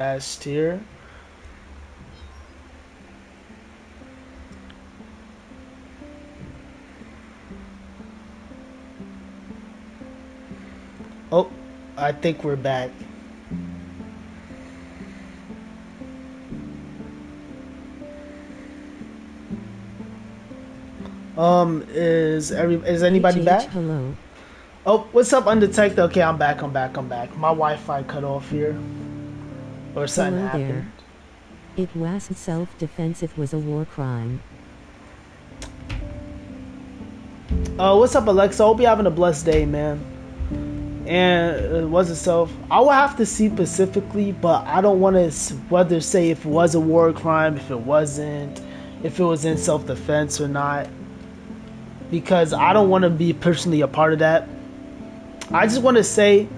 S tier. Oh, I think we're back. Is anybody HH, back? hello. Oh, what's up, Undetected? Okay, I'm back. I'm back. My Wi-Fi cut off here, or something Hello there. happened. It wasn't self-defense, it was a war crime. What's up, Alexa? Hope you're having a blessed day, man. And was it self? I will have to see specifically, but I don't want to whether say if it was a war crime, if it wasn't, if it was in self-defense or not, because I don't want to be personally a part of that. I just want to say,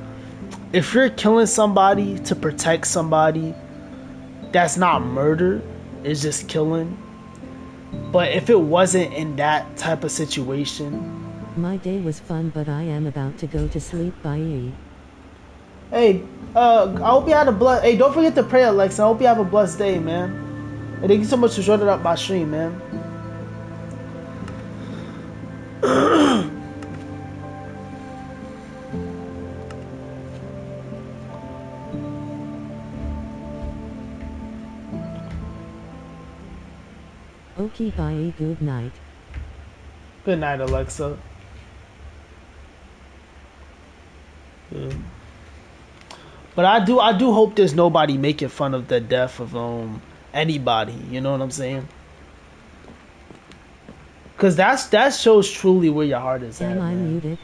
if you're killing somebody to protect somebody, that's not murder. It's just killing. But if it wasn't in that type of situation, My day was fun, but I am about to go to sleep. Bye. hey, I hope you had a blessed. Hey, don't forget to pray, Alexa. I hope you have a blessed day, man. And thank you so much for joining up my stream, man. Okay, bye. Good night. Good night, Alexa. Yeah. But I do hope there's nobody making fun of the death of anybody. You know what I'm saying? Because that shows truly where your heart is Am at, I man. muted?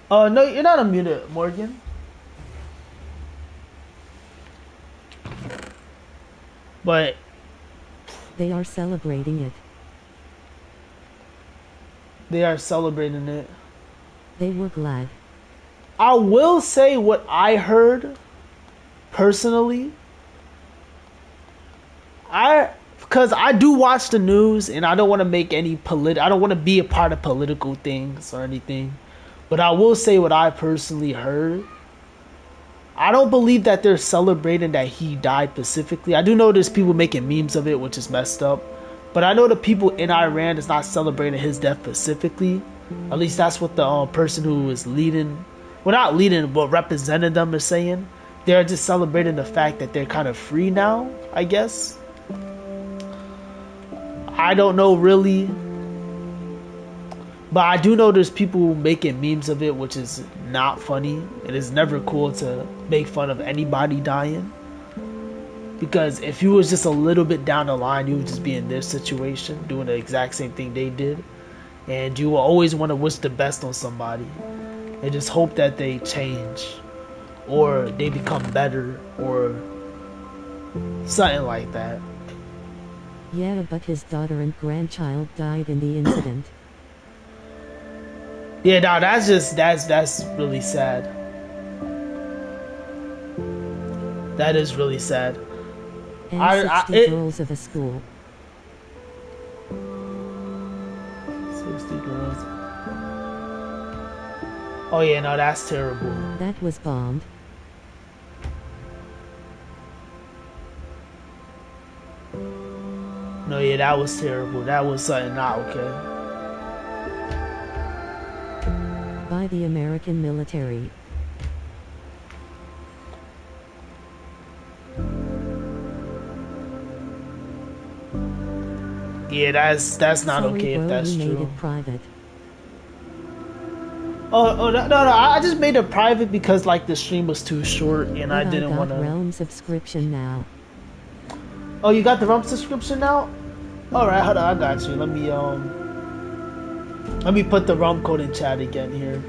No, you're not unmuted, Morgan. But They are celebrating it. they are celebrating it. They were glad. I will say what I heard personally. Because I do watch the news and I don't want to make any I don't want to be a part of political things or anything. But I will say what I personally heard. I don't believe that they're celebrating that he died specifically. I do know there's people making memes of it, which is messed up. But I know the people in Iran is not celebrating his death specifically. At least that's what the person who is leading, well, not leading, but representing them is saying. They're just celebrating the fact that they're kind of free now, I guess. I don't know really, but I do know there's people making memes of it, which is not funny. It is never cool to make fun of anybody dying. Because if you was just a little bit down the line, you would just be in their situation, doing the exact same thing they did. And you will always want to wish the best on somebody. And just hope that they change. Or they become better. Or something like that. Yeah, but his daughter and grandchild died in the incident. Yeah, no, that's really sad. That is really sad. And 60 girls of a school. 60 girls. Oh yeah, no, that's terrible. That was bombed. No, yeah, that was terrible. That was something not okay. By the American military. Yeah, that's not Sorry, okay bro, if that's you made true. it private. Oh, no, I just made it private because like the stream was too short and But I didn't want got to. Realm subscription now. Oh, you got the Rump subscription now? All right, hold on, I got you. Let me put the Rump code in chat again here.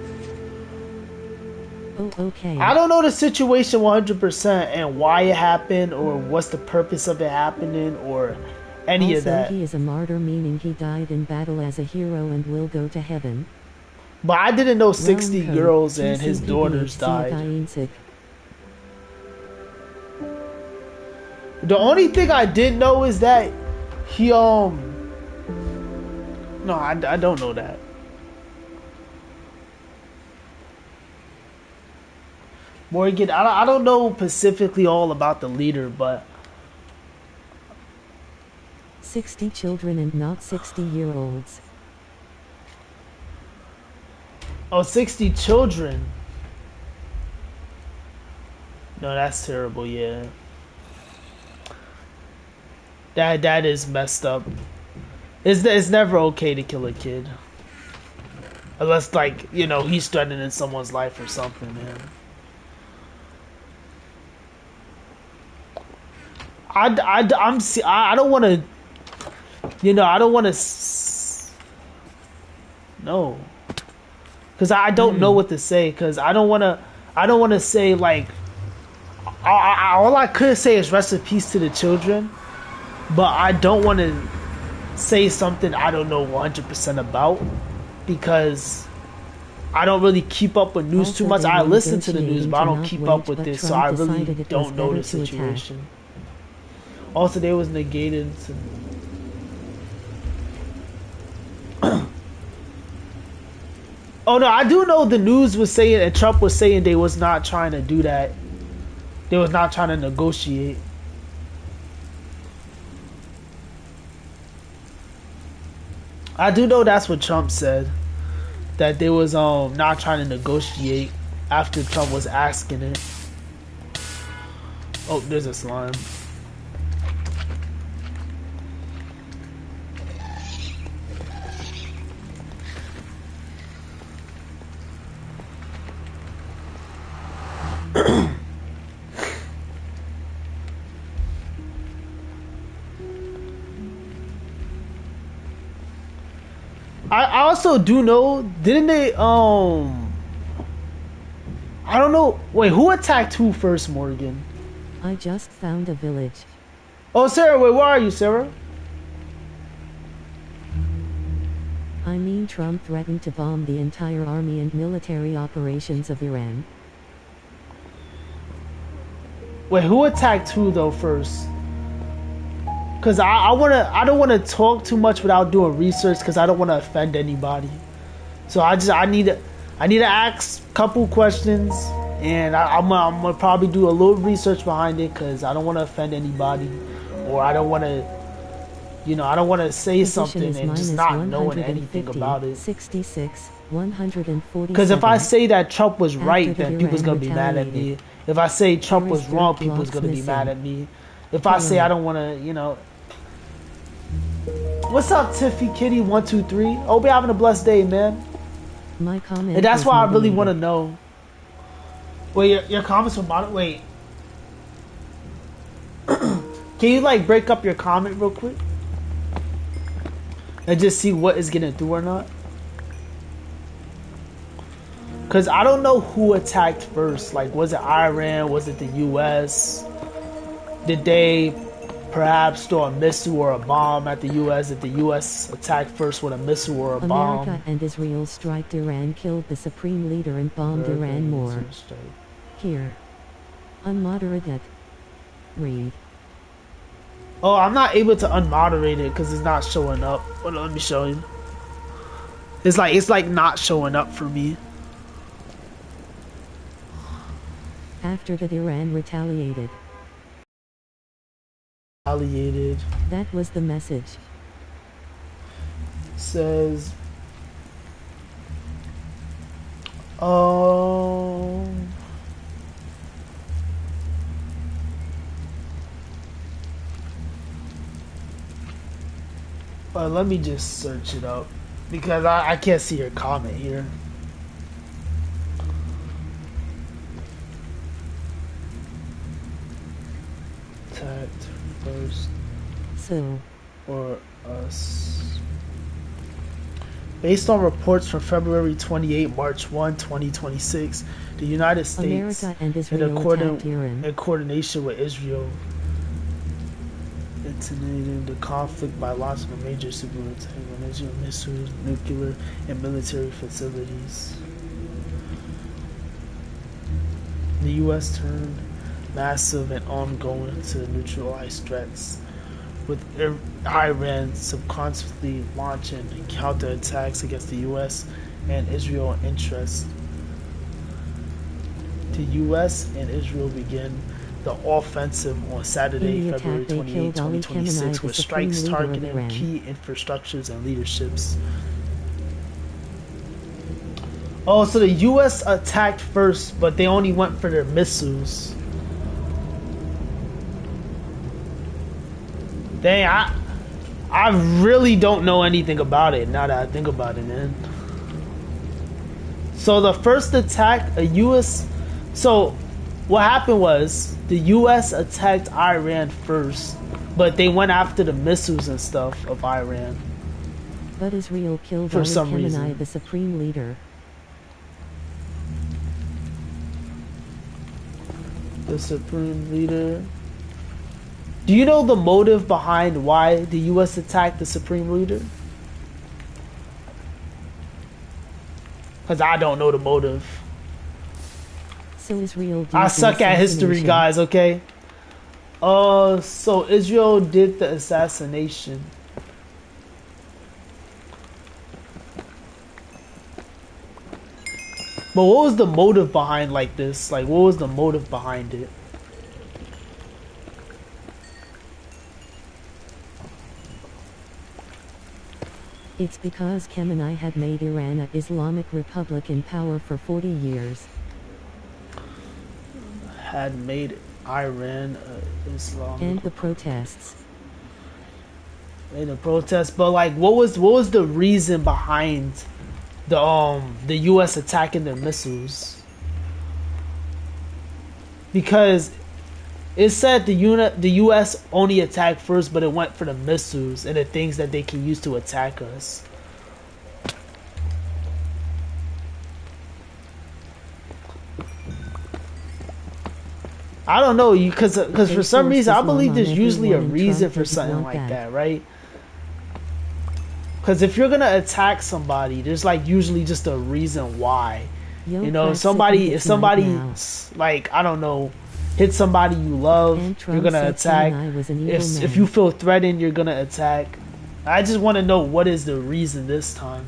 Oh, okay. I don't know the situation 100% and why it happened or what's the purpose of it happening or any also, of that. he is a martyr, meaning he died in battle as a hero and will go to heaven. But I didn't know 60 Realm girls code, and his daughters died. The only thing I did know is that he no, I don't know that. Morgan, I don't know specifically all about the leader, but 60 children and not 60-year-olds. oh, 60 children. No, that's terrible. Yeah, that is messed up. It's never okay to kill a kid, unless like he's threatening someone's life or something, man. I don't want to, I don't want to. No, because I don't know what to say. Because I don't want to. I don't want to say like. All I could say is rest in peace to the children, but I don't want to say something I don't know 100% about because I don't really keep up with news too much. I listen to the news, but I don't keep up with this, so I really don't know the situation. Also, they was negated. Oh no, I do know the news was saying, and Trump was saying they was not trying to do that. They was not trying to negotiate. I do know that's what Trump said. That they was not trying to negotiate after Trump was asking it. Oh, there's a slime. I also do know, didn't they I don't know. Wait, who attacked who first, Morgan? I just found a village. Oh, Sarah, wait, where are you, Sarah? I mean, Trump threatened to bomb the entire army and military operations of Iran. Wait, who attacked who though first? Cause I don't wanna talk too much without doing research, cause I don't wanna offend anybody. So I need to ask a couple questions, and I'm gonna probably do a little research behind it, cause I don't wanna offend anybody, or I don't wanna, I don't wanna say something and just not knowing anything about it. 66, 140. Cause if I say that Trump was right, then people's gonna be mad at me. If I say Trump was wrong, people's gonna be mad at me. If I say I don't wanna, What's up, Tiffy Kitty 123? Hope you're having a blessed day, man. My comment. And that's why I really want to know. Wait, your comments were moderate. Wait. Can you like break up your comment real quick and just see what is getting through or not? Cause I don't know who attacked first. Like, was it Iran? Was it the U.S.? Did they perhaps throw a missile or a bomb at the U.S.? Did the U.S. attack first with a missile or a bomb? America and Israel striked Iran, killed the supreme leader and bombed Iran more. Here. Unmoderated. Read. Oh, I'm not able to unmoderate it because it's not showing up. Hold on, let me show you. It's like not showing up for me. After that, Iran retaliated. That was the message. Says, let me just search it up because I can't see your comment here. Attacked first. So. Or us. Based on reports from February 28, March 1, 2026, the United States, America and Israel in coordination with Israel, initiated the conflict by launching a major super attack on Israel missiles, nuclear, and military facilities. The U.S. turned massive and ongoing to neutralize threats, with Iran subconsciously launching counterattacks against the U.S. and Israel interests. the U.S. and Israel began the offensive on Saturday, In the February attack, they 28, killed Ali 2026, Khamenei, the with supreme strikes leader of targeting Iran. key infrastructures and leaderships. Oh, so the U.S. attacked first, but they only went for their missiles. Dang, I really don't know anything about it now that I think about it, man. So the first attack, so what happened was the U.S. attacked Iran first, but they went after the missiles and stuff of Iran. But Israel killed For Ali some Khamenei, reason. the supreme leader. The supreme leader. Do you know the motive behind why the U.S. attacked the supreme leader? Because I don't know the motive. So Israel did I the suck at history, assassination. guys, okay? So Israel did the assassination. But what was the motive behind like this? Like, what was the motive behind it? It's because Khamenei had made Iran an Islamic republic in power for 40 years. Had made Iran Islam. And the protests. Made a protest, but like, what was the reason behind the U.S. attacking their missiles? Because it said the U.S. only attacked first, but it went for the missiles and the things that they can use to attack us. I don't know, because for some reason I believe there's usually a reason for something like that, right? Because if you're gonna attack somebody, there's like usually just a reason why. You know, if somebody like, I don't know, hit somebody you love, you're gonna attack. If you feel threatened, you're gonna attack. I just want to know what is the reason this time.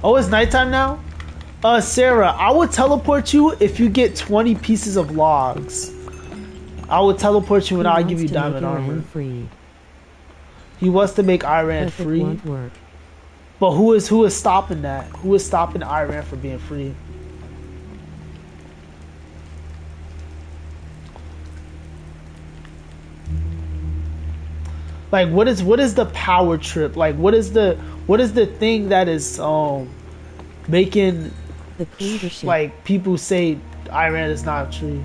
Oh, it's nighttime now? Sarah, I would teleport you if you get 20 pieces of logs. I would teleport you and I'll give you diamond armor. Free. He wants to make Iran But free. it won't work. But who is stopping that? Who is stopping Iran from being free? Like, what is the power trip? Like, what is the thing that is making the leadership, like, people say Iran is not free?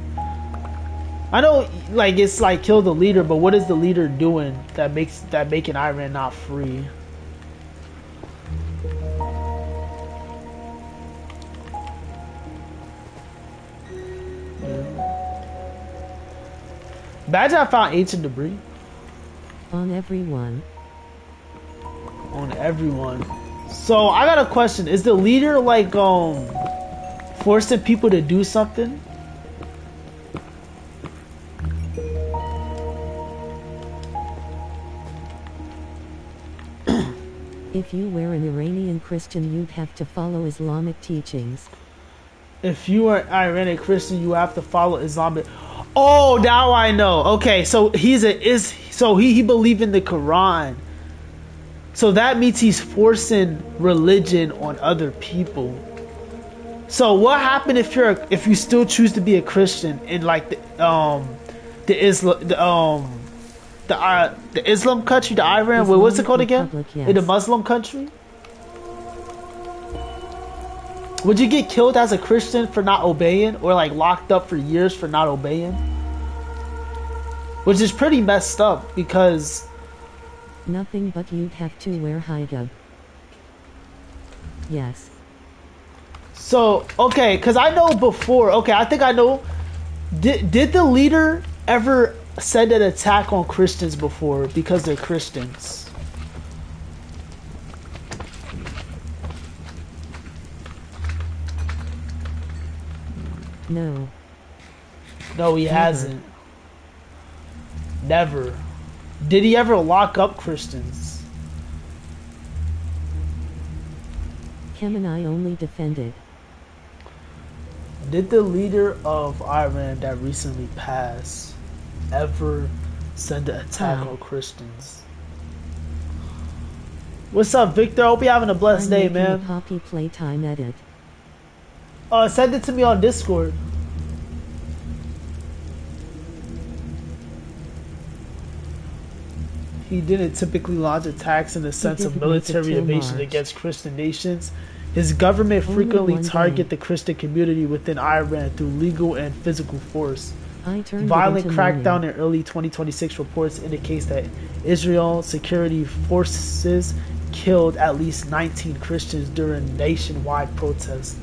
I know, like, it's like kill the leader, but what is the leader doing that making Iran not free? Imagine I found ancient debris. On everyone. On everyone. So I got a question. Is the leader like forcing people to do something? If you were an Iranian Christian, you'd have to follow Islamic teachings. If you are an Iranian Christian, you have to follow Islamic. Oh, now I know. Okay, so he believed in the Quran. So that means he's forcing religion on other people. So what happened if you still choose to be a Christian in like the Islam country, the Iran? Islamic what's it called again? Yes. In the Muslim country? Would you get killed as a Christian for not obeying, or like locked up for years for not obeying? Which is pretty messed up because nothing, but you'd have to wear hijab. Yes. So, okay, because I know before, okay, I think I know, did the leader ever send an attack on Christians before because they're Christians? No. No, he hasn't. Never. Did he ever lock up Christians? Khamenei only defended. Did the leader of Iran that recently passed ever send an attack on Christians? What's up, Victor? Hope you're having a blessed day, man. Poppy Playtime edit. Send it to me on Discord. He didn't typically launch attacks in the sense of military invasion against Christian nations. His government frequently targeted the Christian community within Iran through legal and physical force. Violent crackdown in early 2026 reports indicates that Israel security forces killed at least 19 Christians during nationwide protests,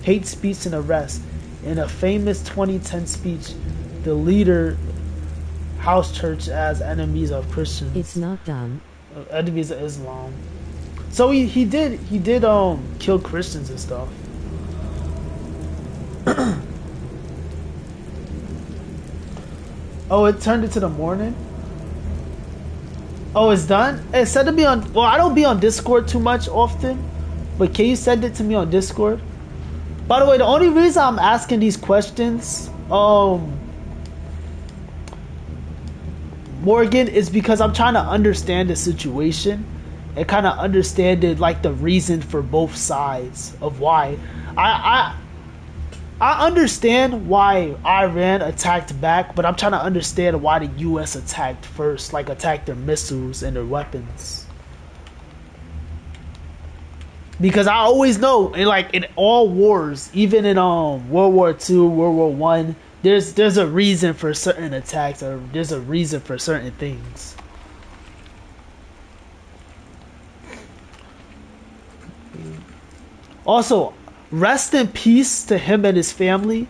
hate speech, and arrests. In a famous 2010 speech, the leader house church as enemies of Christians. It's not done. Enemies of Islam. So he did kill Christians and stuff. Oh, it turned into the morning? Oh, it's done? It said to me on, well, I don't be on Discord too much often, but can you send it to me on Discord? By the way, the only reason I'm asking these questions, Morgan, is because I'm trying to understand the situation and kind of understand it, like the reason for both sides of why. I understand why Iran attacked back, but I'm trying to understand why the U.S. attacked first, like attacked their missiles and their weapons. Because I always know, in all wars, even in World War II, World War One, there's a reason for certain attacks, or there's a reason for certain things. Also, rest in peace to him and his family.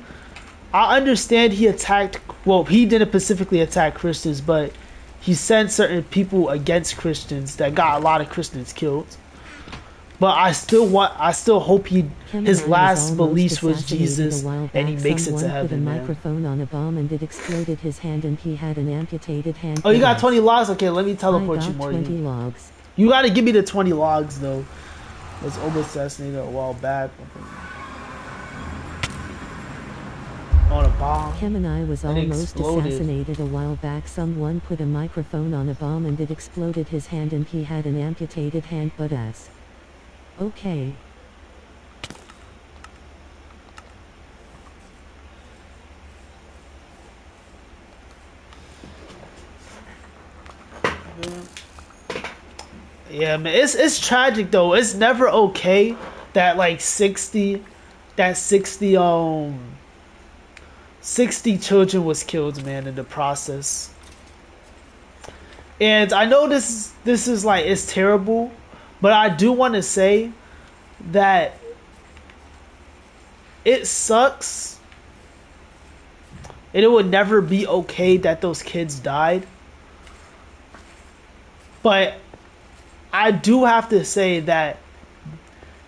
I understand he attacked, well, he didn't specifically attack Christians, but he sent certain people against Christians that got a lot of Christians killed. But I still hope his last beliefs was Jesus, and he makes it to heaven, man. Microphone on a bomb and it exploded his hand, and he had an amputated hand. Oh, you got 20 logs? Okay, let me teleport you more. 20 logs. You gotta give me the 20 logs, though. Was almost assassinated a while back. On a bomb. Gemini was almost assassinated a while back. Someone put a microphone on a bomb and it exploded his hand, and he had an amputated hand, but as. Okay. Yeah, man, it's tragic though. It's never okay that 60 children was killed, man, in the process. And I know this is it's terrible, but I do want to say that it sucks, and it would never be okay that those kids died. But I do have to say that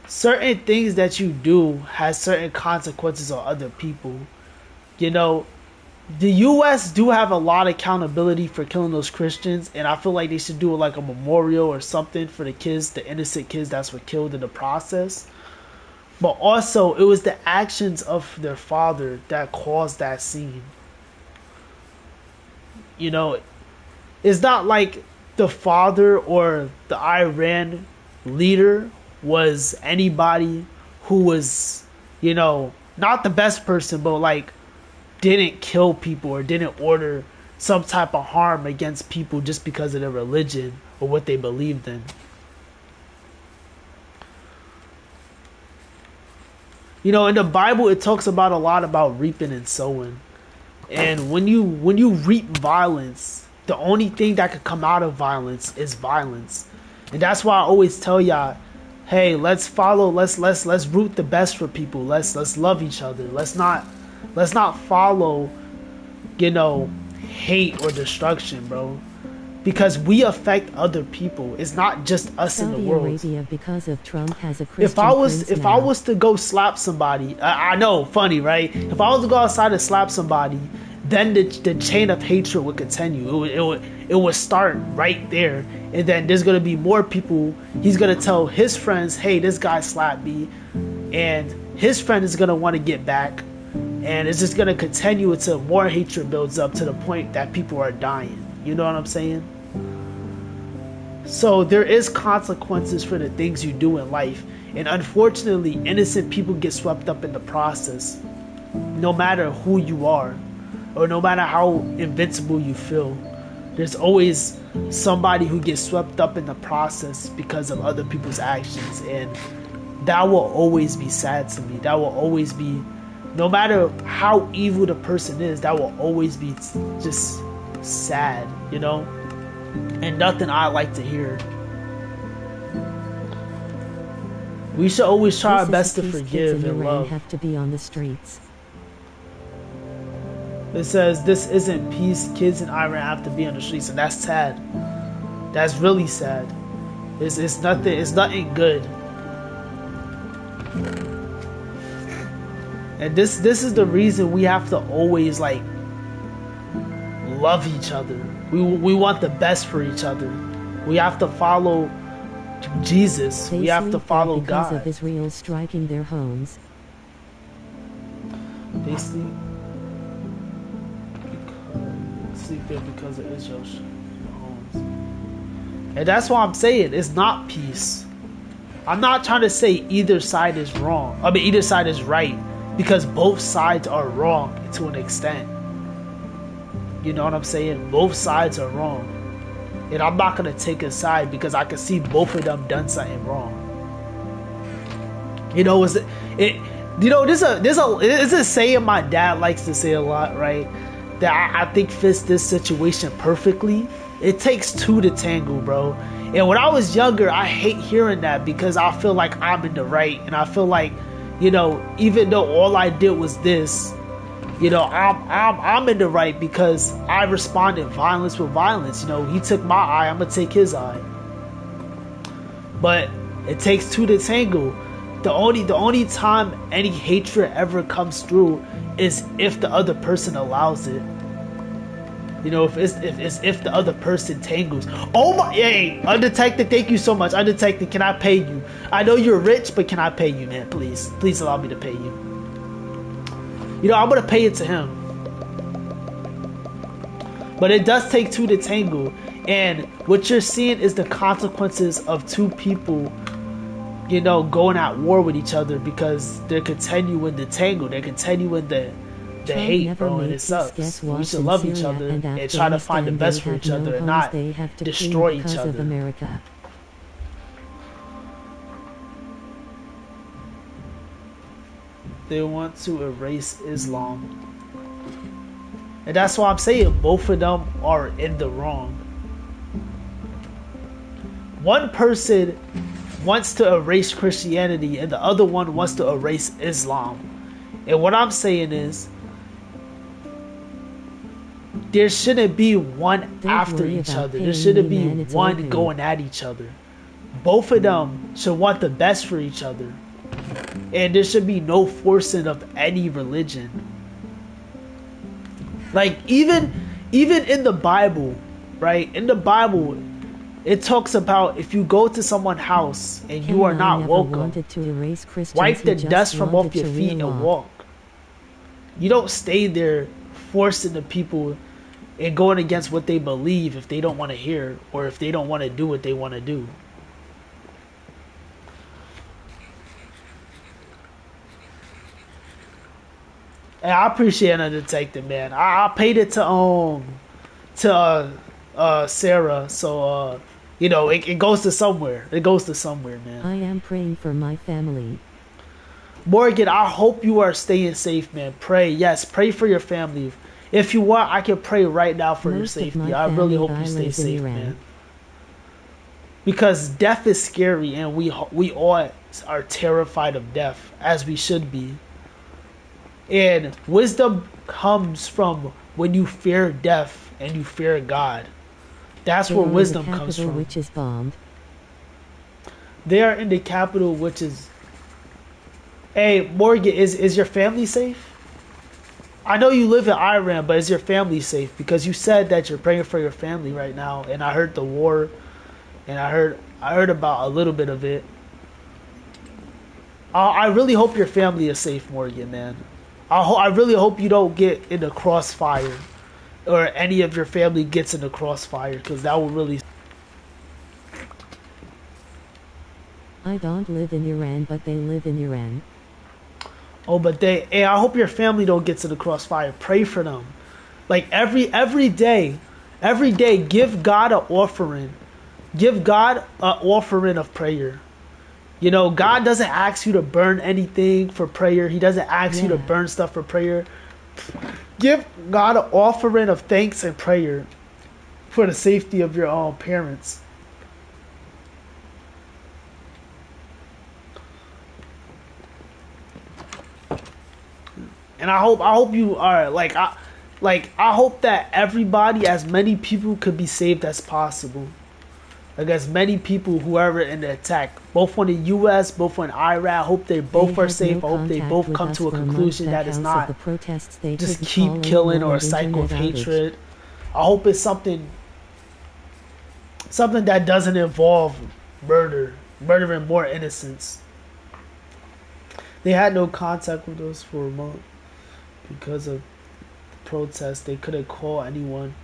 certain things that you do has certain consequences on other people. You know, the U.S. do have a lot of accountability for killing those Christians, and I feel like they should do a memorial or something for the kids, the innocent kids that were killed in the process. But also, it was the actions of their father that caused that scene. You know, it's not like the father or the Iran leader was anybody who was, not the best person, but didn't kill people or didn't order some type of harm against people just because of their religion or what they believed in. In the Bible, it talks about a lot about reaping and sowing. And when you reap violence, the only thing that could come out of violence is violence. And that's why I always tell y'all, hey, let's root the best for people. Let's love each other. Let's not follow, hate or destruction, bro. Because we affect other people. It's not just us in the world. Arabia, because of Trump, has a Christian if I was to go slap somebody, I know, funny, right? If I was to go outside and slap somebody, then the chain of hatred would continue. It would start right there, and then there's gonna be more people. He's gonna tell his friends, "Hey, this guy slapped me," and his friend is gonna want to get back. And it's just going to continue until more hatred builds up to the point that people are dying. You know what I'm saying? So there is consequences for the things you do in life. And unfortunately, innocent people get swept up in the process. No matter who you are, or no matter how invincible you feel, there's always somebody who gets swept up in the process because of other people's actions. And that will always be sad to me. That will always be, no matter how evil the person is, that will always be just sad, you know? And nothing I like to hear. We should always try our best to forgive and love. Have to be on the streets. It says this isn't peace. Kids in Iran have to be on the streets, and that's sad. That's really sad. It's nothing. It's nothing good. And this is the reason we have to always like love each other. We want the best for each other. We have to follow Jesus. We have to follow God. Because of Israel striking their homes. They sleep there because of Israel's homes. And that's why I'm saying it's not peace. I'm not trying to say either side is wrong. I mean, either side is right, because both sides are wrong to an extent. You know what I'm saying? Both sides are wrong. And I'm not going to take a side because I can see both of them done something wrong. You know, there's a saying my dad likes to say a lot, right? That I think fits this situation perfectly. It takes two to tangle, bro. And when I was younger, I hate hearing that because I feel like I'm in the right. And I feel like, you know, even though all I did was this, you know, I'm in the right because I responded violence with violence. You know, he took my eye, I'm gonna take his eye. But it takes two to tangle. The only time any hatred ever comes through is if the other person allows it. You know, if the other person tangles. Oh my, hey, Undetected, thank you so much. Undetected, can I pay you? I know you're rich, but can I pay you, man? Please allow me to pay you. You know, I'm gonna pay it to him. But it does take two to tangle, and what you're seeing is the consequences of two people, you know, going at war with each other because they're continuing the tangle, they're continuing the hate, bro, and it sucks. We should love each other and try to find the best for each other and not destroy each other. America. They want to erase Islam. And that's why I'm saying both of them are in the wrong. One person wants to erase Christianity and the other one wants to erase Islam. And what I'm saying is, there shouldn't be one after each other. There shouldn't be one going at each other. Both of them should want the best for each other. And there should be no forcing of any religion. Like even in the Bible, right? In the Bible, it talks about if you go to someone's house and you are not welcome, wipe the dust from off your feet and walk. You don't stay there forcing the people and going against what they believe if they don't want to hear or if they don't want to do what they want to do. And I appreciate Undetected, man. I paid it to Sarah, so you know, it goes to somewhere. It goes to somewhere, man. I am praying for my family. Morgan, I hope you are staying safe, man. Pray, yes, pray for your family. If you want, I can pray right now for your safety. I really hope you stay safe, man. Because death is scary, and we all are terrified of death, as we should be. And wisdom comes from when you fear death and you fear God. That's where wisdom comes from. Which is bombed. They are in the capital, which is. Hey, Morgan, is your family safe? I know you live in Iran, but is your family safe? Because you said that you're praying for your family right now, and I heard the war, and I heard about a little bit of it. I really hope your family is safe, Morgan, man. I really hope you don't get in the crossfire, or any of your family gets in the crossfire, because that will really. I don't live in Iran, but they live in Iran. Oh, but hey, I hope your family don't get to the crossfire. Pray for them. Like every day, give God an offering. Give God an offering of prayer. You know, God doesn't ask you to burn anything for prayer. He doesn't ask you to Yeah. burn stuff for prayer. Give God an offering of thanks and prayer for the safety of your own parents. And I hope you are I hope that everybody, as many people, could be saved as possible. Like as many people, whoever in the attack, both on the U.S., both on Iraq. I hope they They both are had no safe. I hope they contact both with come us to a for a month. conclusion That that is house of the not protests, they just couldn't keep call killing anyone or a and cycle of internet outage. hatred. I hope it's something that doesn't involve murdering more innocents. They had no contact with us for a month because of the protests. They couldn't call anyone.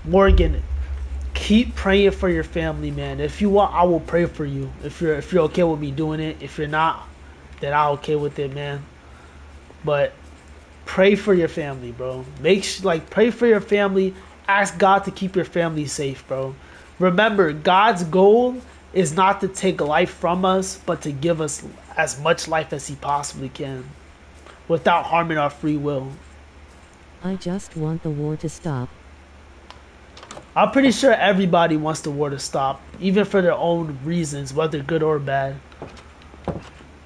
Morgan, keep praying for your family, man. If you want, I will pray for you. If you're okay with me doing it. If you're not, then I'm okay with it, man. But pray for your family, bro. Pray for your family. Ask God to keep your family safe, bro. Remember, God's goal is not to take life from us, but to give us as much life as He possibly can, without harming our free will. I just want the war to stop. I'm pretty sure everybody wants the war to stop, even for their own reasons, whether good or bad.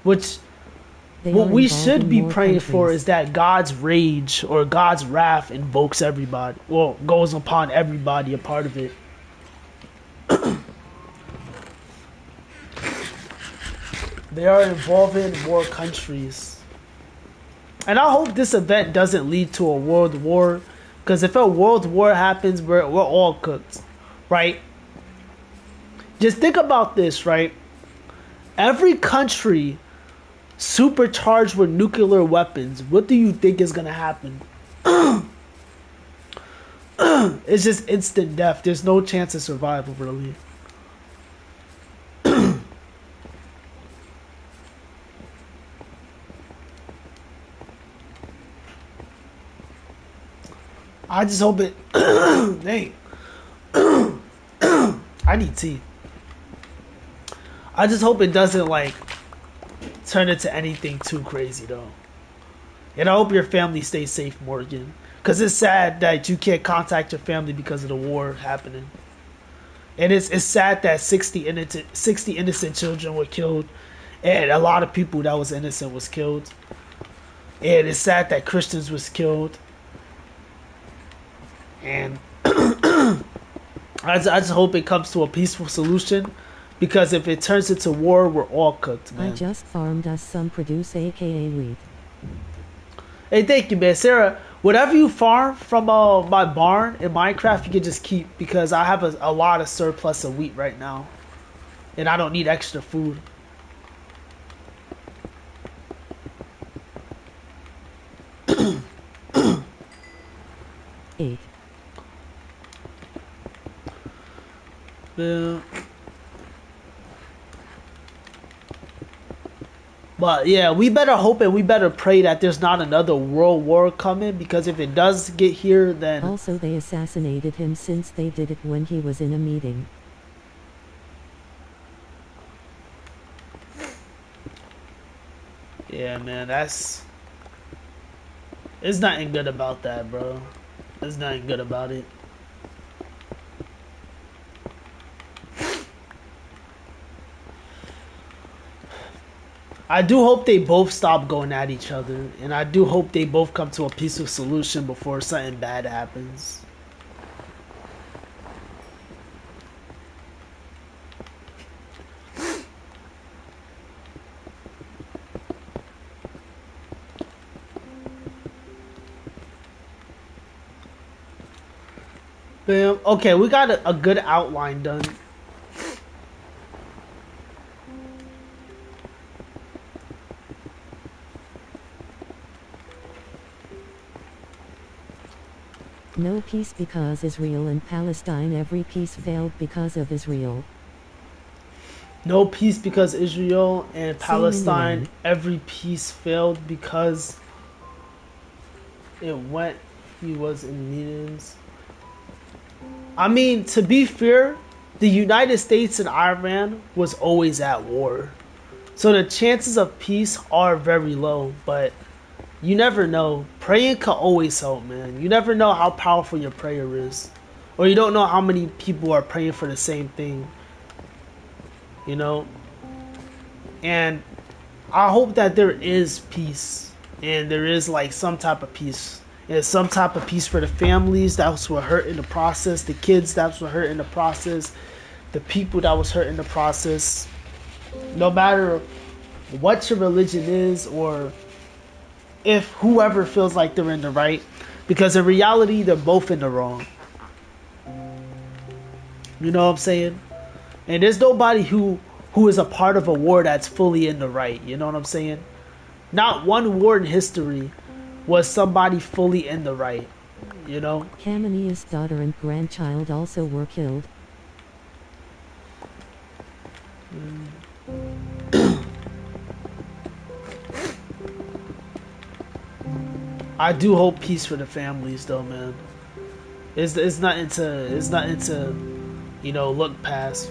Which, They what are we involved should in be more praying for countries. is that God's rage or God's wrath invokes everybody, well, goes upon everybody a part of it. They are involving more countries. And I hope this event doesn't lead to a world war, because if a world war happens, we're all cooked, right? Just think about this, right? Every country supercharged with nuclear weapons, what do you think is gonna happen? It's just instant death. There's no chance of survival, really. I just hope it. Dang. I need tea. I just hope it doesn't turn into anything too crazy though. And I hope your family stays safe, Morgan. Because it's sad that you can't contact your family because of the war happening. And it's sad that 60 innocent children were killed. And a lot of people that was innocent was killed. And it's sad that Christians was killed. And I just hope it comes to a peaceful solution. Because if it turns into war, we're all cooked, man. I just farmed us some produce, aka wheat. Hey, thank you, man. Sarah, whatever you farm from my barn in Minecraft, you can just keep, because I have a lot of surplus of wheat right now. And I don't need extra food. Eight. Yeah. But yeah, we better hope and we better pray that there's not another world war coming, because if it does get here, then Also, they assassinated him since they did it when he was in a meeting. yeah, man, there's nothing good about that, bro. There's nothing good about it. I do hope they both stop going at each other, and I do hope they both come to a peaceful solution before something bad happens. Bam. Okay, we got a good outline done. No peace because Israel and Palestine. Every peace failed because of Israel. No peace because Israel and Palestine. Every peace failed because it went. He was in meetings. I mean, to be fair, the United States and Iran was always at war. So the chances of peace are very low, but you never know. Praying can always help, man. You never know how powerful your prayer is. Or you don't know how many people are praying for the same thing. You know? And I hope that there is peace. And there is like some type of peace. And some type of peace for the families that were hurt in the process. The kids that were hurt in the process. The people that was hurt in the process. No matter what your religion is, or if whoever feels like they're in the right, because in reality they're both in the wrong. You know what I'm saying? And there's nobody who is a part of a war that's fully in the right. You know what I'm saying? Not one war in history was somebody fully in the right. You know? Khamenei's daughter and grandchild also were killed. I do hope peace for the families, though, man. It's nothing to, you know, look past.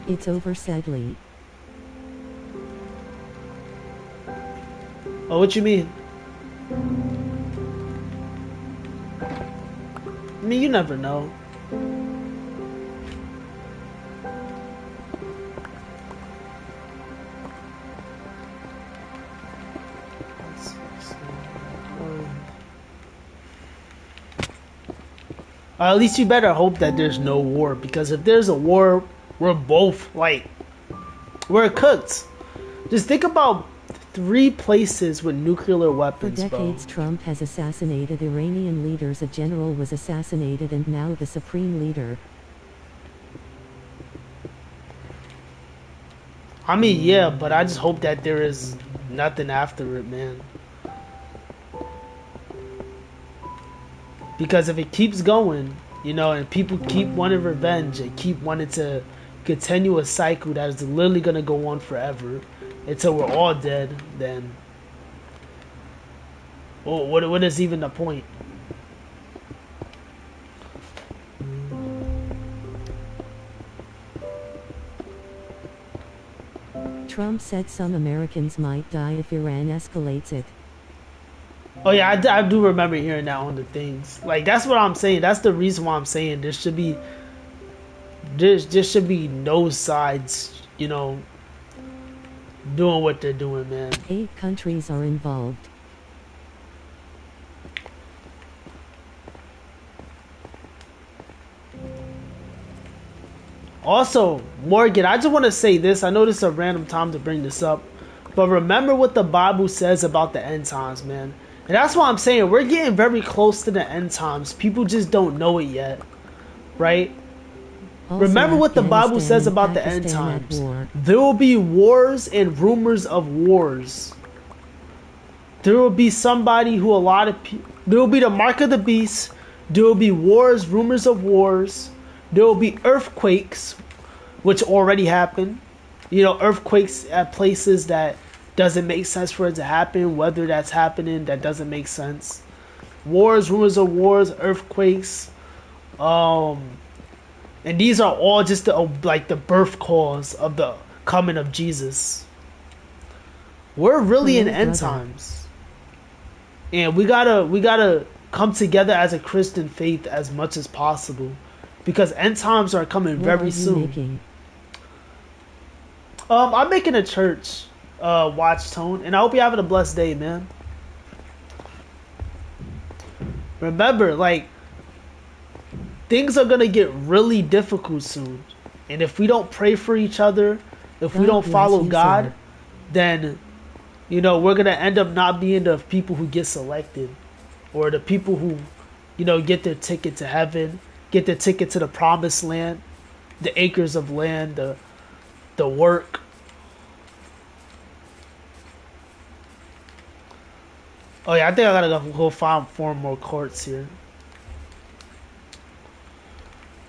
It's over, sadly. Oh, what you mean? I mean, you never know. At least you better hope that there's no war, because if there's a war, we're both like, we're cooked. Just think about 3 places with nuclear weapons. For decades, bro. Trump has assassinated Iranian leaders. A general was assassinated, and now the supreme leader. I mean, yeah, but I just hope that there is nothing after it, man. Because if it keeps going, you know, and people keep wanting revenge and keep wanting to continue a cycle that is literally going to go on forever until we're all dead, then well, what is even the point? Trump said some Americans might die if Iran escalates it. Oh yeah, I do remember hearing that on the things. Like, that's what I'm saying. That's the reason why I'm saying there should be no sides, you know, doing what they're doing, man. 8 countries are involved. Also, Morgan, I just want to say this. I know this is a random time to bring this up, but remember what the Bible says about the end times, man. And that's why I'm saying we're getting very close to the end times. People just don't know it yet, right? Also, remember what the Bible says about the end times. There will be wars and rumors of wars. There will be somebody who there will be the mark of the beast. There will be wars, rumors of wars. There will be earthquakes, which already happened. You know, earthquakes at places that doesn't make sense for it to happen. Whether that's happening, that doesn't make sense. Wars, rumors of wars, earthquakes. And these are all just like the birth cause of the coming of Jesus. We're really in end times. And we gotta come together as a Christian faith as much as possible. Because end times are coming very soon. I'm making a church watch tone, and I hope you're having a blessed day, man. Remember, like, things are gonna get really difficult soon, and if we don't pray for each other, if we don't follow God, then, you know, we're gonna end up not being the people who get selected, or the people who, you know, get their ticket to heaven, get their ticket to the promised land, the acres of land, the the work. Oh yeah, I think I gotta go find 4 more courts here.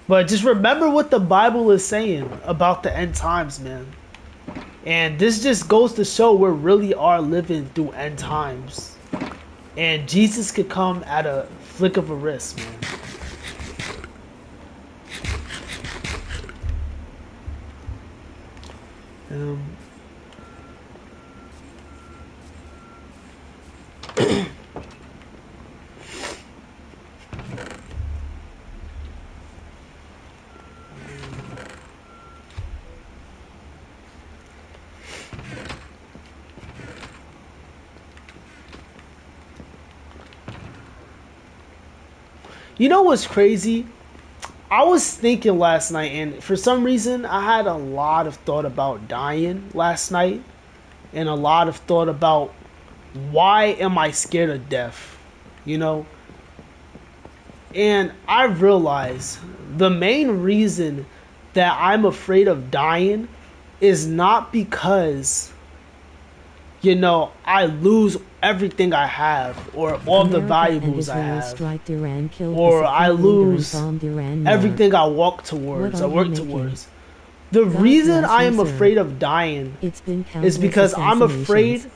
But just remember what the Bible is saying about the end times, man. And this just goes to show we really are living through end times. And Jesus could come at a flick of a wrist, man. You know what's crazy? I was thinking last night, and for some reason, I had a lot of thought about dying last night, and a lot of thought about why am I scared of death, you know? And I realized the main reason that I'm afraid of dying is not because, you know, I lose everything I have or all the valuables I have, or I lose everything I walk towards, I work towards. The reason I am afraid of dying is because I'm afraid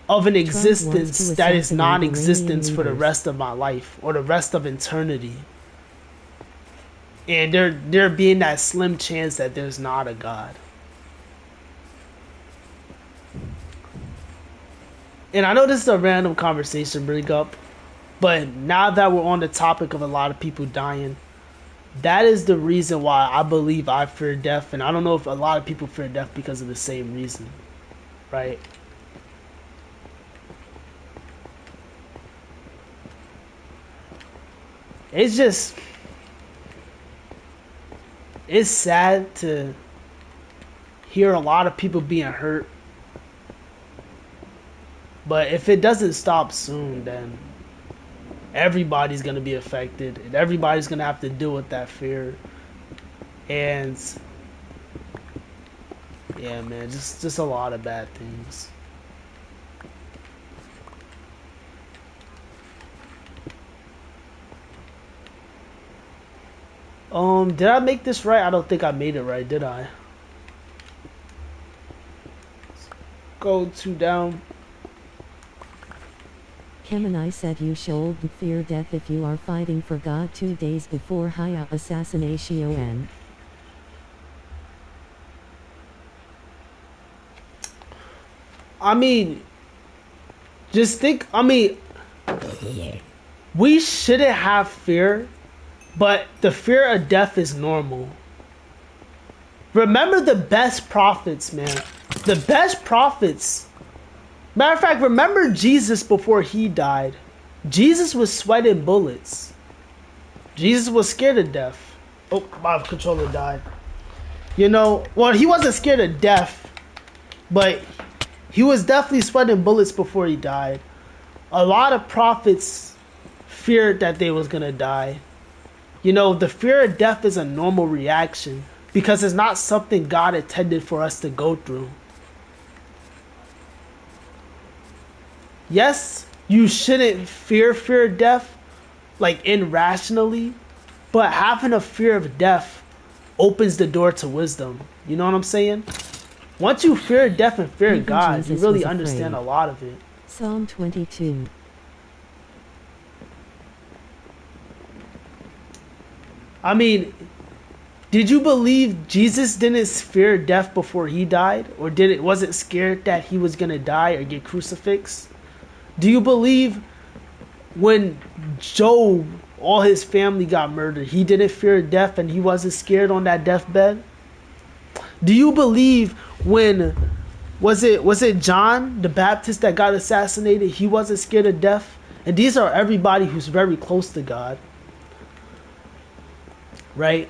of an existence that is non-existence for the rest of my life or the rest of eternity. And there being that slim chance that there's not a God. And I know this is a random conversation bring up, but now that we're on the topic of a lot of people dying, that is the reason why I believe I fear death. And I don't know if a lot of people fear death because of the same reason, right? It's sad to hear a lot of people being hurt. But if it doesn't stop soon, then everybody's going to be affected. And everybody's going to have to deal with that fear. And yeah, man, just a lot of bad things. Did I make this right? I don't think I made it right, did I? Go 2 down. Kemenai said you should fear death if you are fighting for God 2 days before Haya assassination. I mean, just think, we shouldn't have fear, but the fear of death is normal. Remember the best prophets, man. The best prophets. Matter of fact, remember Jesus before he died. Jesus was sweating bullets. Jesus was scared of death. Oh, my controller died. You know, well, he wasn't scared of death, but he was definitely sweating bullets before he died. A lot of prophets feared that they was gonna die. You know, the fear of death is a normal reaction because it's not something God intended for us to go through. Yes, you shouldn't fear death, like irrationally, but having a fear of death opens the door to wisdom. You know what I'm saying? Once you fear death and fear God, Jesus, you really understand a lot of it. Psalm 22. I mean, did you believe Jesus didn't fear death before he died? Or wasn't scared that he was going to die or get crucifixed? Do you believe when Job, all his family got murdered, he didn't fear death and he wasn't scared on that deathbed? Do you believe when, was it John the Baptist that got assassinated, he wasn't scared of death? And these are everybody who's very close to God. Right?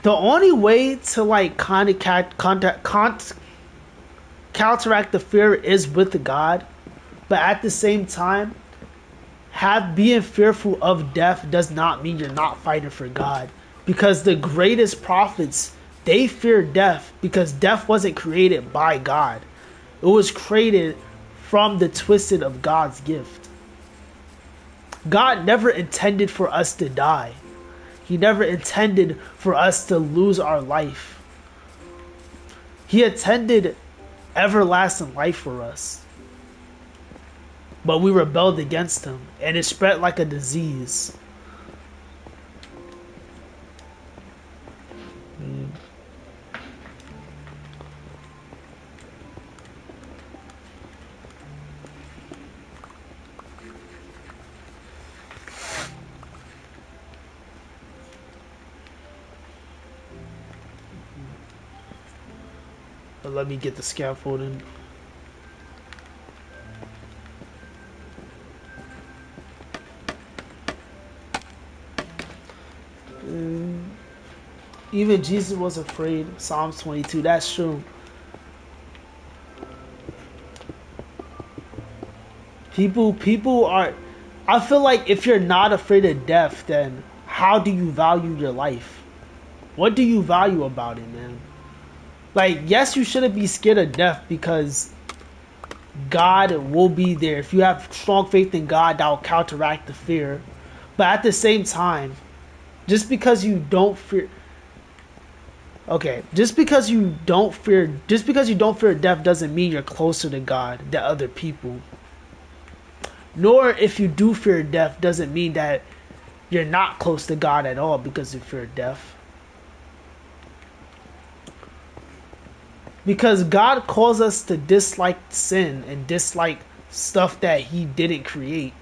The only way to like kind of counteract the fear is with God, but at the same time, being fearful of death does not mean you're not fighting for God. Because the greatest prophets, they feared death because death wasn't created by God. It was created from the twisted of God's gift. God never intended for us to die. He never intended for us to lose our life. He intended everlasting life for us. But we rebelled against him, and it spread like a disease. But let me get the scaffolding. Even Jesus was afraid. Psalms 22. That's true. People are. I feel like if you're not afraid of death, then how do you value your life? What do you value about it, man? Like, yes, you shouldn't be scared of death because God will be there. If you have strong faith in God, that will counteract the fear. But at the same time, just because you don't fear, just because you don't fear death doesn't mean you're closer to God than other people. Nor if you do fear death doesn't mean that you're not close to God at all because you fear death. Because God calls us to dislike sin and dislike stuff that he didn't create.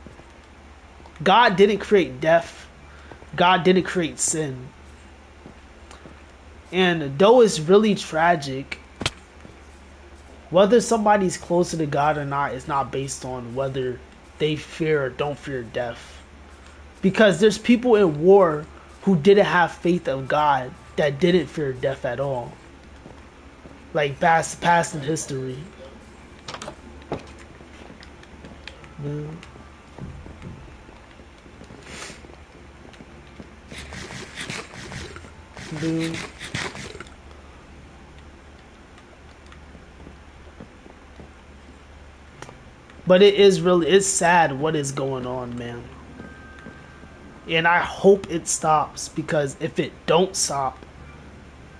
God didn't create death. God didn't create sin. And though it's really tragic, whether somebody's closer to God or not is not based on whether they fear or don't fear death. Because there's people in war who didn't have faith of God that didn't fear death at all. Like past in history. Yeah. Dude. But it's sad what is going on, man. And I hope it stops, because if it don't stop,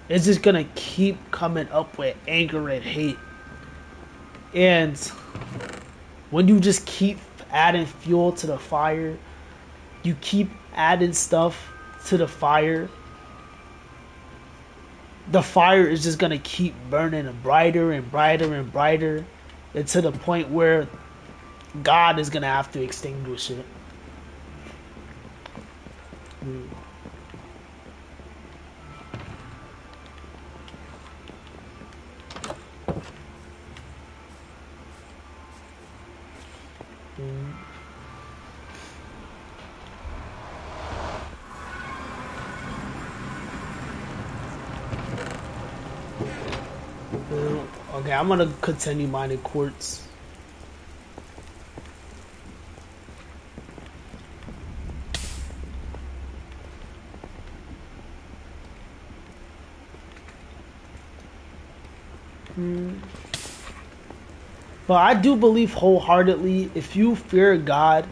it's just gonna keep coming up with anger and hate. And when you just keep adding fuel to the fire, you keep adding stuff to the fire is just gonna keep burning brighter and brighter and brighter, and to the point where God is gonna have to extinguish it. Okay, I'm gonna continue mining quartz. But I do believe wholeheartedly, if you fear God,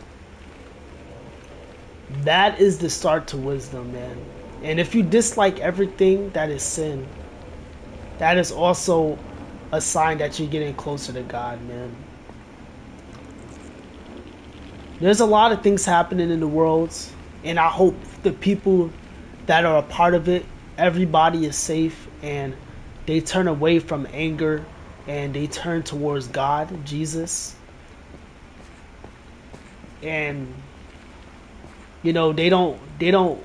that is the start to wisdom, man. And if you dislike everything that is sin, that is also a sign that you're getting closer to God, man. There's a lot of things happening in the world, and I hope the people that are a part of it, everybody is safe, and they turn away from anger and they turn towards God, Jesus. And you know, they don't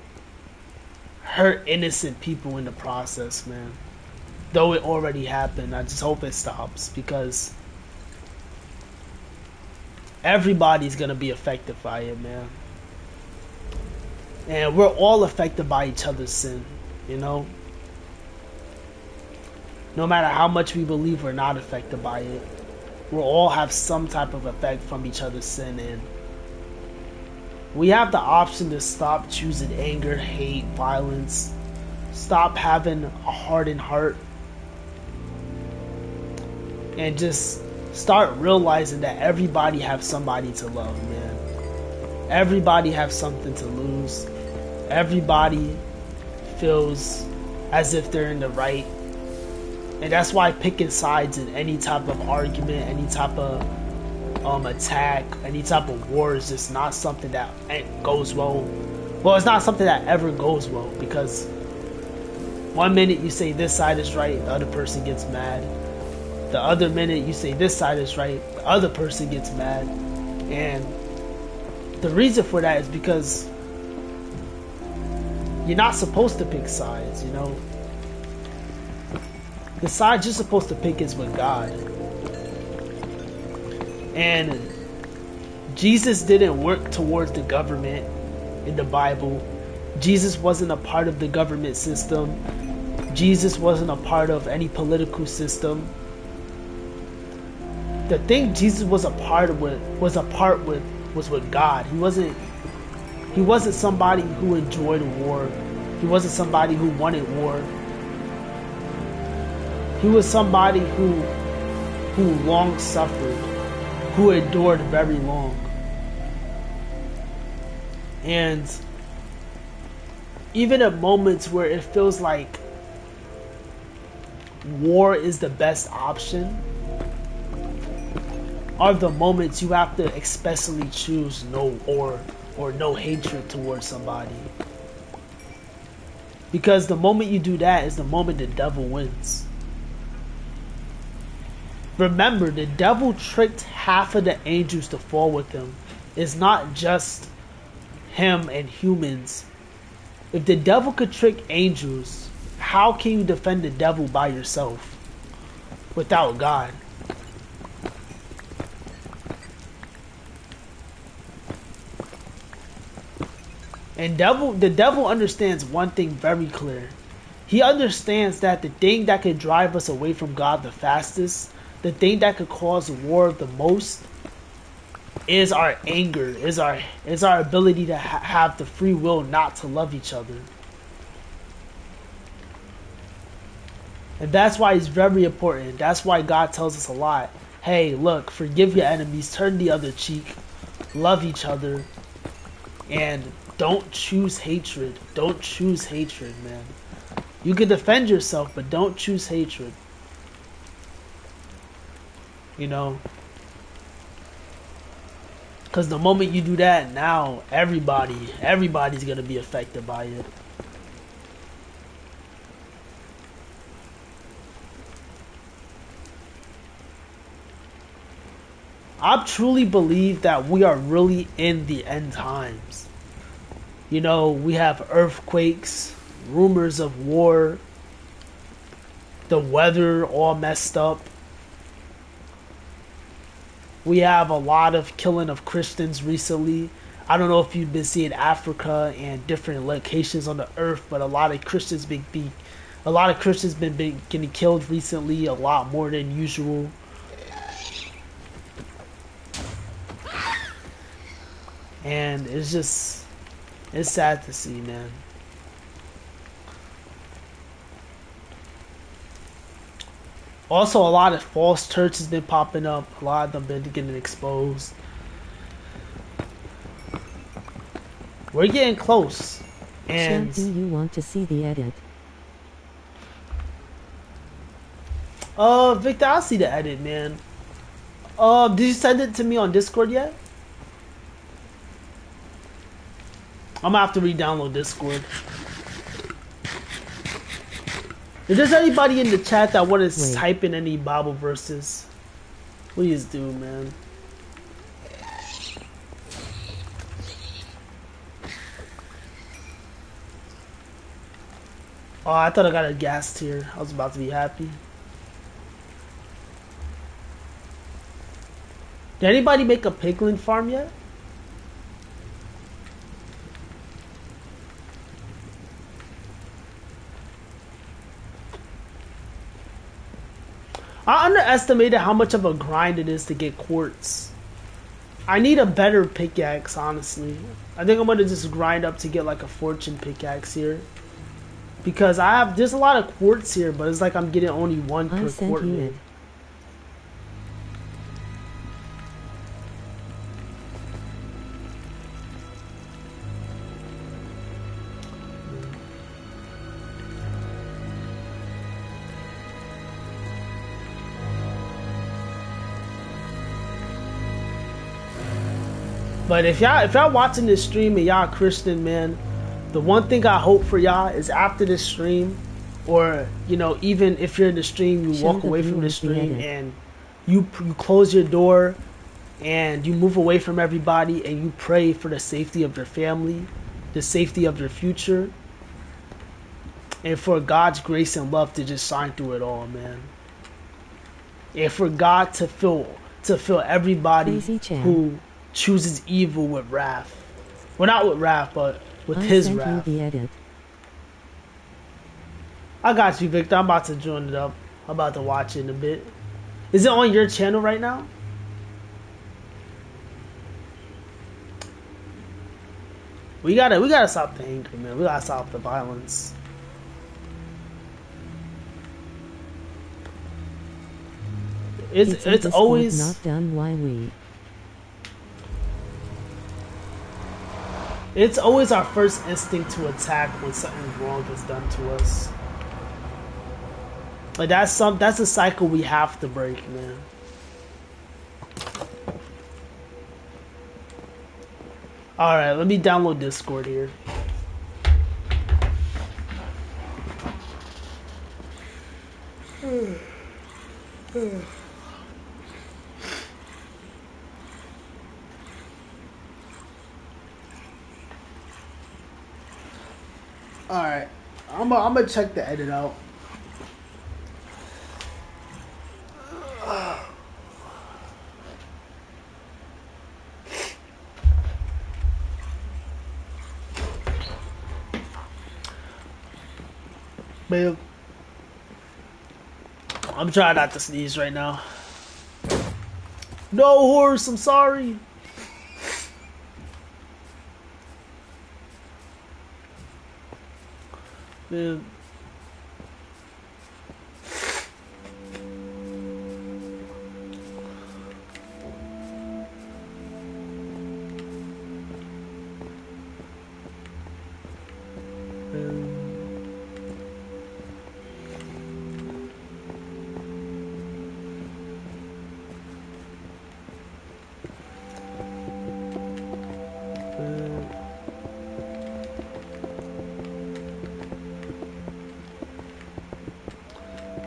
hurt innocent people in the process, man. Though it already happened, I just hope it stops, because everybody's gonna be affected by it, man. And we're all affected by each other's sin, you know? No matter how much we believe we're not affected by it, we'll all have some type of effect from each other's sin, and we have the option to stop choosing anger, hate, violence, stop having a hardened heart and just start realizing that everybody have somebody to love, man. Everybody have something to lose. Everybody feels as if they're in the right. And that's why picking sides in any type of argument, any type of attack, any type of war is just not something that goes well. Well, it's not something that ever goes well, because one minute you say this side is right, the other person gets mad. The other minute you say this side is right, the other person gets mad. And the reason for that is because you're not supposed to pick sides, you know? The side you're supposed to pick is with God. And Jesus didn't work towards the government in the Bible. Jesus wasn't a part of the government system. Jesus wasn't a part of any political system. The thing Jesus was with God. He wasn't somebody who enjoyed war. He wasn't somebody who wanted war. He was somebody who long suffered, who endured very long. And even at moments where it feels like war is the best option, are the moments you have to especially choose no or no hatred towards somebody. Because the moment you do that is the moment the devil wins. Remember, the devil tricked half of the angels to fall with him. It's not just him and humans. If the devil could trick angels, how can you defend the devil by yourself without God? And the devil understands one thing very clear. He understands that the thing that could drive us away from God the fastest, the thing that could cause war the most, is our anger, is our ability to have the free will not to love each other. And that's why it's very important. That's why God tells us a lot. Hey, look, forgive your enemies, turn the other cheek, love each other, and don't choose hatred. Don't choose hatred, man. You can defend yourself, but don't choose hatred. You know? Because the moment you do that, now everybody's going to be affected by it. I truly believe that we are really in the end times. You know, we have earthquakes, rumors of war, the weather all messed up. We have a lot of killing of Christians recently. I don't know if you've been seeing Africa and different locations on the earth, but a lot of Christians been getting killed recently, a lot more than usual. And it's sad to see, man. Also, a lot of false churches been popping up. A lot of them been getting exposed. We're getting close. And do you want to see the edit? Victor, I'll see the edit, man. Did you send it to me on Discord yet? I'm gonna have to re-download Discord. If there's anybody in the chat that want to type in any Bible verses, please do, man. Oh, I thought I got a gas tier. I was about to be happy. Did anybody make a piglin farm yet? I underestimated how much of a grind it is to get quartz. I need a better pickaxe, honestly. I think I'm gonna just grind up to get like a fortune pickaxe here. because there's a lot of quartz here, but it's like I'm getting only one per quartz. But if y'all watching this stream and y'all Christian, man, the one thing I hope for y'all is after this stream, or you know, even if you're in the stream, you walk away from the stream and you close your door and you move away from everybody and you pray for the safety of your family, the safety of your future, and for God's grace and love to just shine through it all, man. And for God to fill everybody who chooses evil with wrath. Well, not with wrath, but with his wrath. I got you, Victor. I'm about to join it up. I'm about to watch it in a bit. Is it on your channel right now? We gotta stop the anger, man. We gotta stop the violence. It's always not done. Why we? It's always our first instinct to attack when something wrong is done to us. Like that's a cycle we have to break, man. All right, let me download Discord here. All right, I'm gonna check the edit out. Babe, I'm trying not to sneeze right now. No, horse, I'm sorry. Man.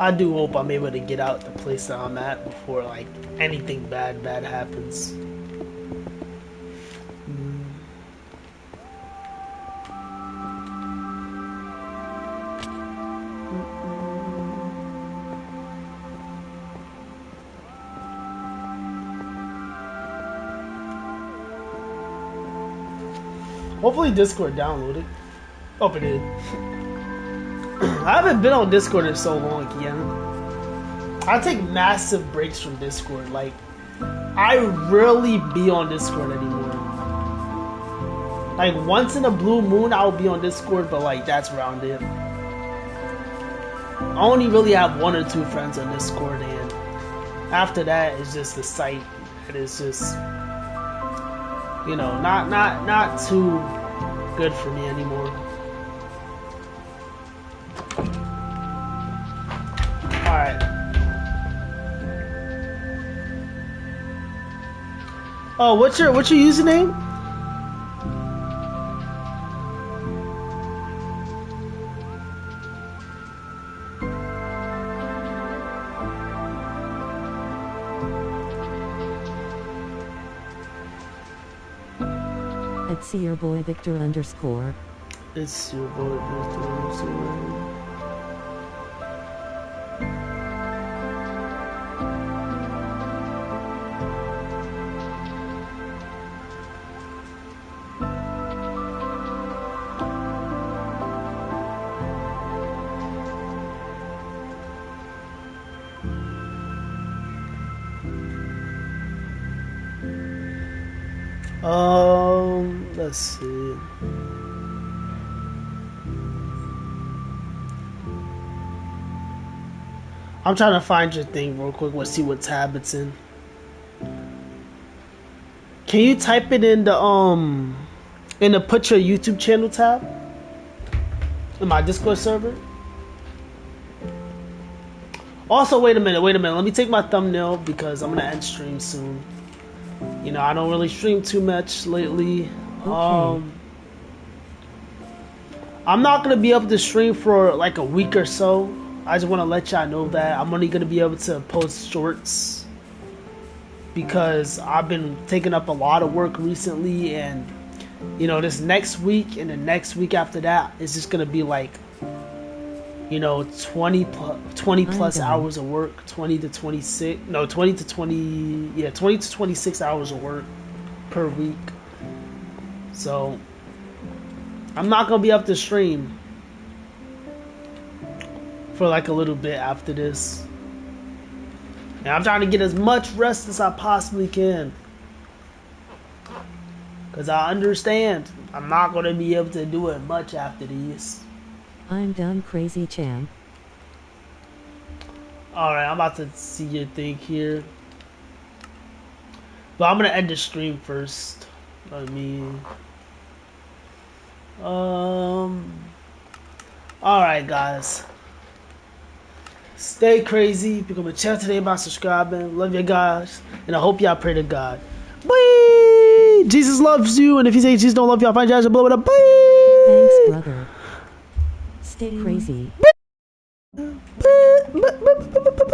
I do hope I'm able to get out the place that I'm at before like anything bad happens. Hopefully Discord downloaded. Oh, it did. I haven't been on Discord in so long again. I take massive breaks from Discord. Like, I rarely be on Discord anymore. Like, once in a blue moon, I'll be on Discord, but like, that's around it. I only really have 1 or 2 friends on Discord, and after that, it's just the site. It is just, you know, not too good for me anymore. Alright. Oh, what's your username? It's your boy Victor _. It's your boy Victor _. Let's see. I'm trying to find your thing real quick. Let's see what tab it's in. Can you type it in the put your YouTube channel tab in my Discord server? Also, wait a minute. Let me take my thumbnail because I'm gonna end stream soon. You know, I don't really stream too much lately. Okay. I'm not gonna be able to stream for like a week or so. I just want to let y'all know that I'm only gonna be able to post shorts because I've been taking up a lot of work recently, and you know, this next week and the next week after that is just gonna be like, you know, 20 plus hours of work, 20 to 26 hours of work per week. So I'm not gonna be able to stream for like a little bit after this. And I'm trying to get as much rest as I possibly can, because I understand I'm not gonna be able to do it much after these. I'm done, crazy champ. Alright, I'm about to see your thing here. But I'm gonna end the stream first. Alright, guys. Stay crazy. Become a channel today by subscribing. Love you guys. And I hope y'all pray to God. Bye! Jesus loves you. And if you say Jesus don't love you, I'll find you guys and blow it up. Bye! Thanks, brother. Stay crazy.